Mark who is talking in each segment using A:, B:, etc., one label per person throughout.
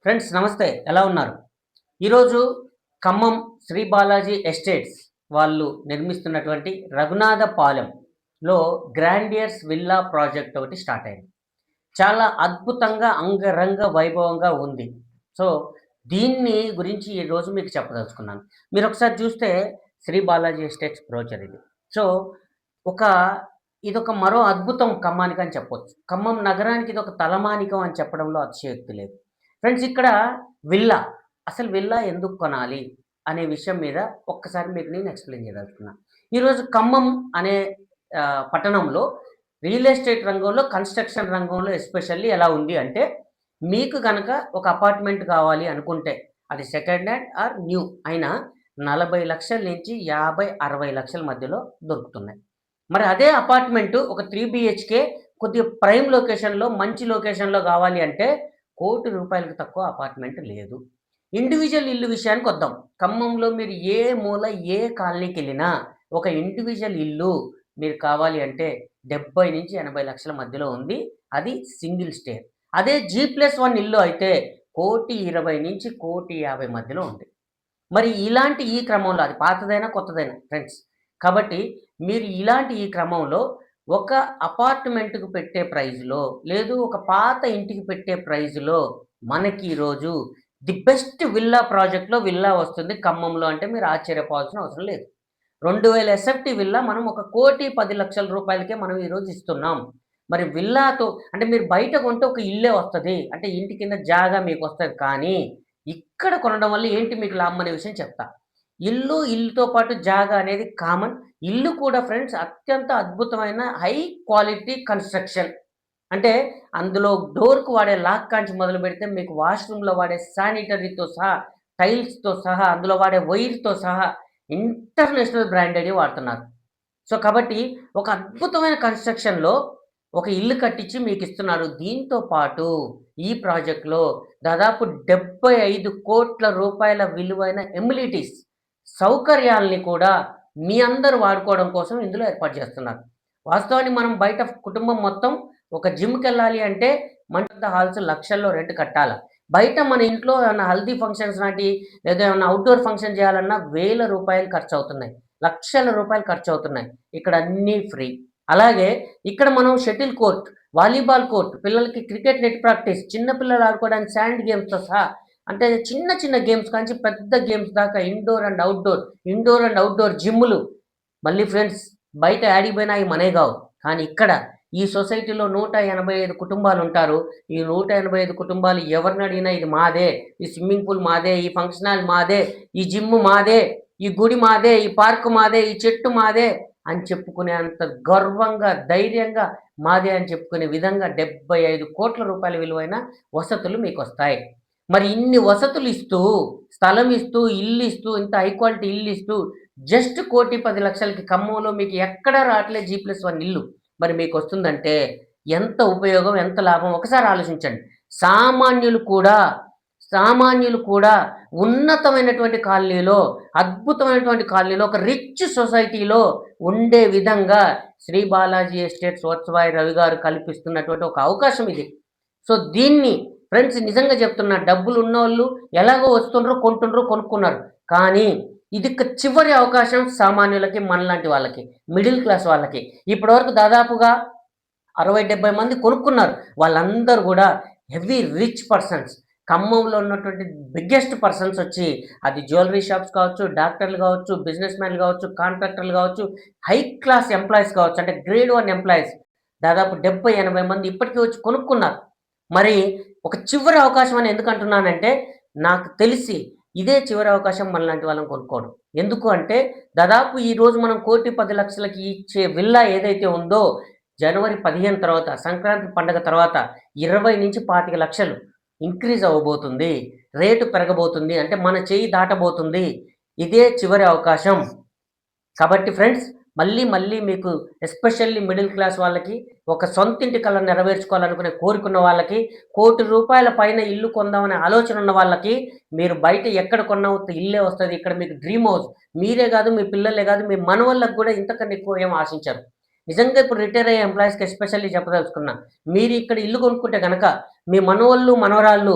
A: Friends నమస్తే. ఎలా ఉన్నారు? ఈరోజు ఖమ్మం శ్రీ బాలాజీ ఎస్టేట్స్ వాళ్ళు నిర్మిస్తున్నటువంటి రఘునాథపాలెంలో గ్రాండియర్స్ విల్లా ప్రాజెక్ట్ ఒకటి స్టార్ట్ అయింది. చాలా అద్భుతంగా అంగరంగ వైభవంగా ఉంది. సో, దీన్ని గురించి ఈరోజు మీకు చెప్పదలుచుకున్నాను. మీరొకసారి చూస్తే శ్రీ బాలాజీ ఎస్టేట్స్ బ్రోచర్ ఇది. సో, ఒక ఇదొక మరో అద్భుతం ఖమ్మానికని చెప్పొచ్చు. ఖమ్మం నగరానికి ఇదొక తలమానికం అని చెప్పడంలో అతిశయోక్తి లేదు. ఫ్రెండ్స్ ఇక్కడ విల్లా, అసలు విల్లా ఎందుకు కొనాలి అనే విషయం మీద ఒక్కసారి మీకు నేను ఎక్స్‌ప్లెయిన్ చేయదలుచుకున్నా. ఈరోజు ఖమ్మం అనే పట్టణంలో రియల్ ఎస్టేట్ రంగంలో, కన్‌స్ట్రక్షన్ రంగంలో ఎస్పెషల్లీ ఎలా ఉంది అంటే, మీకు గనక ఒక అపార్ట్‌మెంట్ కావాలి అనుకుంటే, అది సెకండ్ హ్యాండ్ ఆర్ న్యూ అయినా 40,00,000 నుంచి 50, 60 లక్షల మధ్యలో దొరుకుతున్నాయి. మరి అదే అపార్ట్‌మెంటు ఒక 3 బీహెచ్‌కే కొద్దిగా ప్రైమ్ లొకేషన్‌లో, మంచి లొకేషన్‌లో కావాలి అంటే, ₹1,00,00,000కి తక్కువ అపార్ట్‌మెంట్ లేదు. ఇండివిడ్యువల్ ఇల్లు విషయానికొద్దాం. ఖమ్మంలో మీరు ఏ మూల, ఏ కాలనీకెళ్ళినా ఒక ఇండివిడ్యువల్ ఇల్లు మీరు కావాలి అంటే 70-80 లక్షల మధ్యలో ఉంది. అది సింగిల్ స్టేర్. అదే జీ+1 ఇల్లు అయితే 1,20,00,000-1,50,00,000 మధ్యలో ఉంది. మరి ఇలాంటి ఈ క్రమంలో అది పాతదైనా, కొత్తదైనా ఫ్రెండ్స్. కాబట్టి మీరు ఇలాంటి ఈ క్రమంలో ఒక అపార్ట్‌మెంట్‌కి పెట్టే ప్రైస్‌లో, లేదు ఒక పాత ఇంటికి పెట్టే ప్రైస్‌లో మనకి ఈరోజు ది బెస్ట్ విల్లా ప్రాజెక్ట్‌లో విల్లా వస్తుంది ఖమ్మంలో అంటే మీరు ఆశ్చర్యపోవాల్సిన అవసరం లేదు. 2000 ఎస్ఎఫ్‌టి విల్లా మనం ఒక 1,10,00,000 మనం ఈరోజు ఇస్తున్నాం. మరి విల్లాతో అంటే మీరు బయట కొంటే ఒక ఇల్లే వస్తది. అంటే ఇంటి కింద జాగా మీకొస్తది. కానీ ఇక్కడ కొనడం వల్ల ఏంటి మీకు లాభం అనే విషయం చెప్తా. ఇల్లుతో పాటు జాగా అనేది కామన్. ఇల్లు కూడా ఫ్రెండ్స్ అత్యంత అద్భుతమైన హై క్వాలిటీ కన్‌స్ట్రక్షన్. అంటే అందులో డోర్‌కి వాడే లాక్ కాంచి మొదలుపెడితే మీకు వాష్‌రూమ్‌లో వాడే శానిటరీతో సహా, టైల్స్‌తో సహా, అందులో వాడే వైర్‌తో సహా ఇంటర్నేషనల్ బ్రాండెడే వాడుతున్నారు. సో, కాబట్టి ఒక అద్భుతమైన కన్‌స్ట్రక్షన్‌లో ఒక ఇల్లు కట్టించి మీకిస్తున్నారు. దీంతో పాటు ఈ ప్రాజెక్ట్‌లో దాదాపు రూ. 75,00,00,000 విలువైన ఎమ్యూనిటీస్ సౌకర్యాల్ని కూడా మీ అందరూ వాడుకోవడం కోసం ఇందులో ఏర్పాటు చేస్తున్నారు. వాస్తవానికి మనం బయట కుటుంబం మొత్తం ఒక జిమ్‌కెళ్ళాలి అంటే మంచి హాల్స్ లక్షల్లో రెంట్ కట్టాల. బయట మన ఇంట్లో ఏమన్నా హల్దీ ఫంక్షన్స్ లాంటియి లేదా ఏమన్నా ఔట్‌డోర్ ఫంక్షన్ చేయాలన్నా రూ. 1,000 ఖర్చవుతున్నాయి. లక్షల రూపాయలు ఖర్చవుతున్నాయి. ఇక్కడ అన్నీ ఫ్రీ. అలాగే ఇక్కడ మనం షటిల్ కోర్ట్, వాలీబాల్ కోర్ట్, పిల్లలకి క్రికెట్ నెట్ ప్రాక్టీస్, చిన్న పిల్లలు ఆడుకోవడానికి శాండ్ గేమ్స్‌తో సహా అంటే చిన్న చిన్న గేమ్స్ కాంచి పెద్ద గేమ్స్ దాకా ఇండోర్ అండ్ ఔట్‌డోర్ జిమ్‌లు. మళ్ళీ ఫ్రెండ్స్ బయట యాడికి పోయినా అయి మనయి గావు. కానీ ఇక్కడ ఈ సొసైటీలో 185 కుటుంబాలుంటారు. ఈ 185 కుటుంబాలు ఎవరినడిగినా ఇది మాదే, ఈ స్విమ్మింగ్ పూల్ మాదే, ఈ ఫంక్షన్ హాల్ మాదే, ఈ జిమ్ మాదే, ఈ గుడి మాదే, ఈ పార్క్ మాదే, ఈ చెట్టు మాదే అని చెప్పుకునేంత గర్వంగా, ధైర్యంగా మాదే అని చెప్పుకునే విధంగా రూ. 75,00,00,000 విలువైన వసతులు మీకొస్తాయి. మరి ఇన్ని వసతులిస్తూ, స్థలమిస్తూ, ఇల్లిస్తూ, ఇంత హై క్వాలిటీ ఇల్లిస్తూ జస్ట్ 1,10,00,000కి ఖమ్మంలో మీకు ఎక్కడా రావట్లేదు జీ+1 ఇల్లు. మరి మీకొస్తుందంటే ఎంత ఉపయోగం, ఎంత లాభం ఒకసారి ఆలోచించండి. సామాన్యులు కూడా, సామాన్యులు కూడా ఉన్నతమైనటువంటి కాలనీలో, అద్భుతమైనటువంటి కాలనీలో, ఒక రిచ్ సొసైటీలో ఉండే విధంగా శ్రీ బాలాజీ ఎస్టేట్స్ వత్సవాయి రవి గారు కల్పిస్తున్నటువంటి ఒక అవకాశం ఇది. సో, దీన్ని ఫ్రెండ్స్ నిజంగా చెప్తున్నా డబ్బులున్నోళ్ళు ఎలాగో వస్తుండ్రు, కొంటుండ్రు, కొనుక్కున్నారు. కానీ ఇదిక చివరి అవకాశం సామాన్యులకి, మనలాంటి వాళ్ళకి, మిడిల్ క్లాస్ వాళ్ళకి. ఇప్పటివరకు దాదాపుగా 60, 70 మంది కొనుక్కున్నారు. వాళ్ళందరూ గూడా హెవీ రిచ్ పర్సన్స్. ఖమ్మంలో ఉన్నటువంటి బిగ్గెస్ట్ పర్సన్స్ వచ్చి అది జ్యువెల్లరీ షాప్స్ కావచ్చు, డాక్టర్లు గావచ్చు, బిజినెస్ మ్యాన్‌లు గావచ్చు, కాంట్రాక్టర్లు గావచ్చు, హై క్లాస్ ఎంప్లాయీస్ కావచ్చు. అంటే గ్రేడ్ 1 ఎంప్లాయీస్ దాదాపు 70, 80 మంది ఇప్పటికే వచ్చి కొనుక్కున్నారు. మరి ఒక చివరి అవకాశం అని ఎందుకంటున్నానంటే, నాకు తెలిసి ఇదే చివరి అవకాశం మనలాంటి వాళ్ళం కొనుక్కోవడం. ఎందుకు అంటే, దాదాపు ఈరోజు మనం 1,10,00,000కి ఇచ్చే విల్లా ఏదైతే ఉందో, జనవరి 15 తర్వాత, సంక్రాంతి పండగ తర్వాత 20,00,000-25,00,000 ఇంక్రీజ్ అవ్వబోతుంది. రేటు పెరగబోతుంది. అంటే మన చెయ్యి దాటబోతుంది. ఇదే చివరి అవకాశం. కాబట్టి ఫ్రెండ్స్ మళ్ళీ మీకు ఎస్పెషల్లీ మిడిల్ క్లాస్ వాళ్ళకి, ఒక సొంతింటి కల నెరవేర్చుకోవాలనుకునే కోరికున్న వాళ్ళకి, ₹1,00,00,000 పైన ఇల్లు కొందామనే ఆలోచన ఉన్న వాళ్ళకి, మీరు బయట ఎక్కడ కొన్నా ఇల్లే వస్తది. ఇక్కడ మీకు డ్రీమ్ హౌస్. మీరే గాదు, మీ పిల్లలే గాదు, మీ మనవళ్ళకి గూడా ఇంతకన్నా ఎక్కువ ఏం ఆశించరు. నిజంగా ఇప్పుడు రిటైర్ అయ్యే ఎంప్లాయీస్‌కి ఎస్పెషల్లీ చెప్పదలుచుకున్నా. మీరు ఇక్కడ ఇల్లు కొనుక్కుంటే గనక, మీ మనవళ్ళు, మనవరాళ్ళు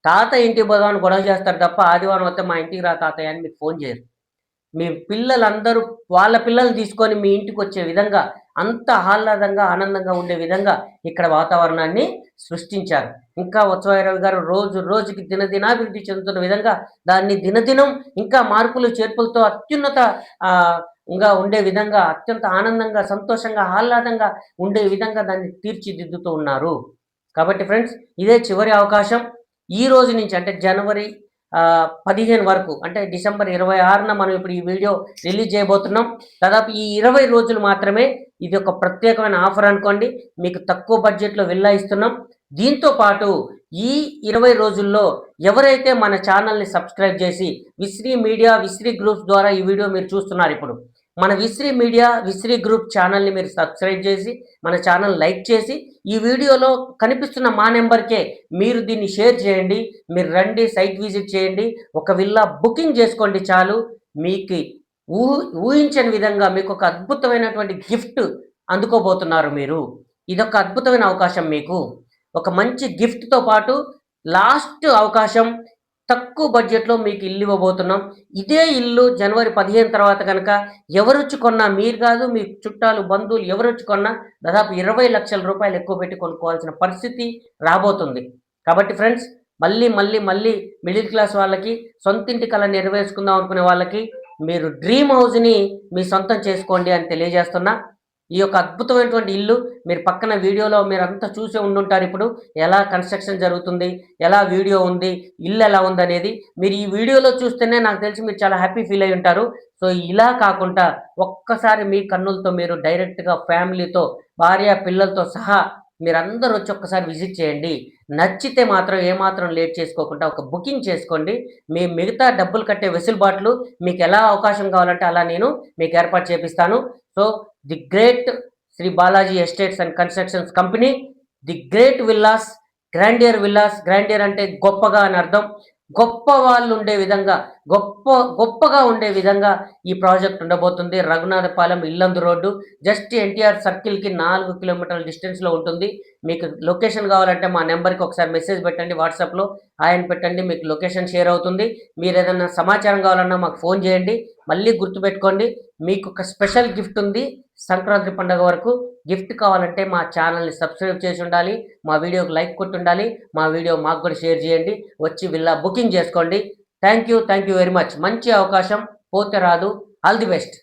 A: తాతయ్య ఇంటికి పోదామని గొడవ చేస్తారు తప్ప, ఆదివారం వస్తే మా ఇంటికి రా తాతయ్య అని మీకు ఫోను చేయరు. మీ పిల్లలందరూ వాళ్ళ పిల్లల్ని తీసుకొని మీ ఇంటికొచ్చే విధంగా, అంత ఆహ్లాదంగా, ఆనందంగా ఉండే విధంగా ఇక్కడ వాతావరణాన్ని సృష్టించారు. ఇంకా ఉత్సవాయిరావు గారు రోజు రోజుకి దినదినాభివృద్ధి చెందుతున్న విధంగా దాన్ని దినదినం ఇంకా మార్పులు, చేర్పులతో అత్యున్నత ఇంగా ఉండే విధంగా, అత్యంత ఆనందంగా, సంతోషంగా, ఆహ్లాదంగా ఉండే విధంగా దాన్ని తీర్చిదిద్దుతూ ఉన్నారు. కాబట్టి ఫ్రెండ్స్, ఇదే చివరి అవకాశం. ఈ రోజు నుంచి అంటే జనవరి 15 వరకు, అంటే డిసెంబర్ 26న మనం ఇప్పుడు ఈ వీడియో రిలీజ్ చేయబోతున్నాం. దాదాపు ఈ 20 రోజులు మాత్రమే ఇది ఒక ప్రత్యేకమైన ఆఫర్ అనుకోండి. మీకు తక్కువ బడ్జెట్‌లో విల్లా ఇస్తున్నాం. దీంతో పాటు ఈ 20 రోజుల్లో ఎవరైతే మన ఛానల్‌ని సబ్స్క్రైబ్ చేసి విశ్రీ మీడియా, విశ్రీ గ్రూప్స్ ద్వారా ఈ వీడియో మీరు చూస్తున్నారిప్పుడు. మన విశ్రీ మీడియా, విశ్రీ గ్రూప్ ఛానల్‌ని మీరు సబ్స్క్రైబ్ చేసి, మన ఛానల్ లైక్ చేసి, ఈ వీడియోలో కనిపిస్తున్న మా నెంబర్‌కే మీరు దీన్ని షేర్ చేయండి. మీరు రండి, సైట్ విజిట్ చేయండి. ఒక విల్లా బుకింగ్ చేసుకోండి చాలు. మీకి ఊహించని విధంగా మీకొక అద్భుతమైనటువంటి గిఫ్ట్ అందుకోబోతున్నారు మీరు. ఇదొక అద్భుతమైన అవకాశం మీకు. ఒక మంచి గిఫ్ట్‌తో పాటు లాస్ట్ అవకాశం, తక్కువ బడ్జెట్‌లో మీకు ఇల్లు ఇవ్వబోతున్నాం. ఇదే ఇల్లు జనవరి 15 తర్వాత గనక ఎవరొచ్చి కొన్నా, మీరు కాదు, మీ చుట్టాలు, బంధువులు ఎవరొచ్చి కొన్నా దాదాపు 20,00,000 ఎక్కువ పెట్టి కొనుక్కోవాల్సిన పరిస్థితి రాబోతుంది. కాబట్టి ఫ్రెండ్స్, మళ్ళీ మిడిల్ క్లాస్ వాళ్ళకి, సొంతింటి కల నెరవేర్చుకుందాం అనుకునే వాళ్ళకి మీరు డ్రీమ్ హౌస్‌ని మీ సొంతం చేసుకోండి అని తెలియజేస్తున్నా. ఈ యొక్క అద్భుతమైనటువంటి ఇల్లు మీరు పక్కన వీడియోలో మీరంతా చూసే ఉండుంటారు ఇప్పుడు. ఎలా కన్‌స్ట్రక్షన్ జరుగుతుంది, ఎలా వీడియో ఉంది, ఇల్లు ఎలా ఉందనేది. మీరు ఈ వీడియోలో చూస్తేనే నాకు తెలిసి మీరు చాలా హ్యాపీ ఫీల్ అయ్యి ఉంటారు. సో, ఇలా కాకుండా ఒక్కసారి మీ కన్నులతో మీరు డైరెక్ట్‌గా ఫ్యామిలీతో, భార్య, పిల్లలతో సహా మీరందరూ వచ్చి ఒక్కసారి విజిట్ చేయండి. నచ్చితే మాత్రం ఏమాత్రం లేట్ చేసుకోకుండా ఒక బుకింగ్ చేసుకోండి. మీ మిగతా డబ్బులు కట్టే వెసులుబాట్లు మీకెలా అవకాశం కావాలంటే అలా నేను మీకు ఏర్పాటు చేపిస్తాను. So, the great Shri Balaji estates and constructions company, the great villas, grandeur villas. Grandeur అంటే గొప్పగా అని అర్థం. గొప్ప వాళ్ళు ఉండే విధంగా, గొప్పగా ఉండే విధంగా ఈ ప్రాజెక్ట్ ఉండబోతుంది. రఘునాథపాలెం ఇల్లందు రోడ్డు, జస్ట్ ఎన్టీఆర్ సర్కిల్‌కి 4 కిలోమీటర్ల డిస్టెన్స్‌లో ఉంటుంది. మీకు లొకేషన్ కావాలంటే మా నెంబర్‌కి ఒకసారి మెసేజ్ పెట్టండి వాట్సాప్‌లో. హాయ్ అని పెట్టండి. మీకు లొకేషన్ షేర్ అవుతుంది. మీరేదన్నా సమాచారం కావాలన్నా మాకు ఫోన్ చేయండి. మళ్ళీ గుర్తుపెట్టుకోండి, మీకొక స్పెషల్ గిఫ్ట్ ఉంది సంక్రాంతి పండుగ వరకు. గిఫ్ట్ కావాలంటే మా ఛానల్‌ని సబ్స్క్రైబ్ చేసి ఉండాలి. మా వీడియోకి లైక్ కొట్టి ఉండాలి. మా వీడియో మాకు కూడా షేర్ చేయండి. వచ్చి విల్లా బుకింగ్ చేసుకోండి. Thank you very much. మంచి అవకాశం పోతే రాదు. All the best.